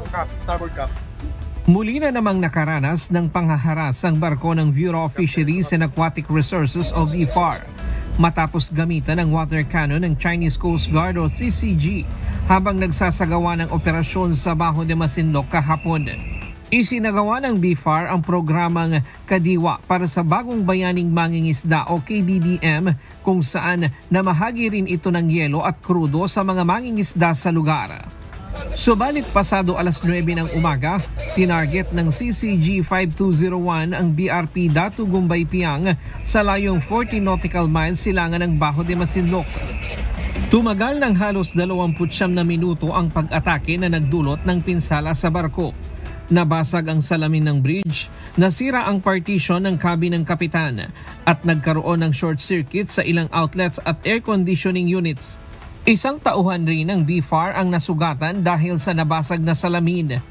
Starboard cap. Muli na namang nakaranas ng panghaharas ang barko ng Bureau of Fisheries and Aquatic Resources o BFAR matapos gamitan ng water cannon ng Chinese Coast Guard o CCG habang nagsasagawa ng operasyon sa Bajo de Masinloc kahapon. Isinagawa ng BFAR ang programang Kadiwa para sa Bagong Bayaning Mangingisda o KBBM kung saan namahagi rin ito ng yelo at krudo sa mga mangingisda sa lugar. Subalit pasado alas 9 ng umaga, tinarget ng CCG 5201 ang BRP Datu Gumbay Piang sa layong 40 nautical miles silangan ng Bajo de Masinloc. Tumagal ng halos 29 na minuto ang pag-atake na nagdulot ng pinsala sa barko. Nabasag ang salamin ng bridge, nasira ang partition ng cabin ng kapitan at nagkaroon ng short circuit sa ilang outlets at air conditioning units. Isang tauhan rin ng BFAR ang nasugatan dahil sa nabasag na salamin.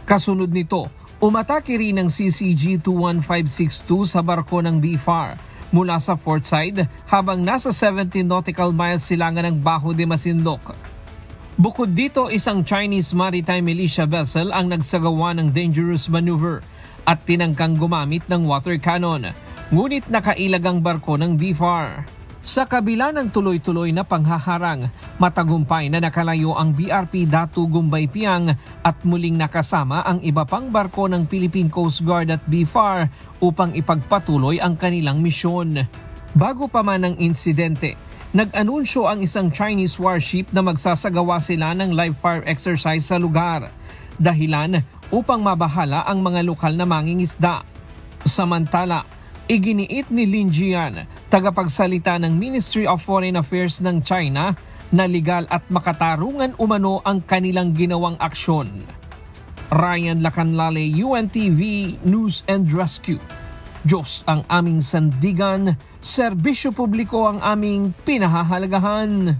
Kasunod nito, umatake rin ng CCG 21562 sa barko ng BFAR mula sa port side habang nasa 17 nautical miles silangan ng Bajo de Masinloc. Bukod dito, isang Chinese maritime militia vessel ang nagsagawa ng dangerous maneuver at tinangkang gumamit ng water cannon, ngunit nakailag ang barko ng BFAR. Sa kabila ng tuloy-tuloy na panghaharang, matagumpay na nakalayo ang BRP Datu Gumbay Piang at muling nakasama ang iba pang barko ng Philippine Coast Guard at BFAR upang ipagpatuloy ang kanilang misyon. Bago pa man ang insidente, nag-anunsyo ang isang Chinese warship na magsasagawa sila ng live fire exercise sa lugar, dahilan upang mabahala ang mga lokal na mangingisda. Samantala, iginiit ni Lin Jian, tagapagsalita ng Ministry of Foreign Affairs ng China, na legal at makatarungan umano ang kanilang ginawang aksyon. Ryan Lacanlale, UNTV News and Rescue. Diyos ang aming sandigan, serbisyo publiko ang aming pinahahalagahan.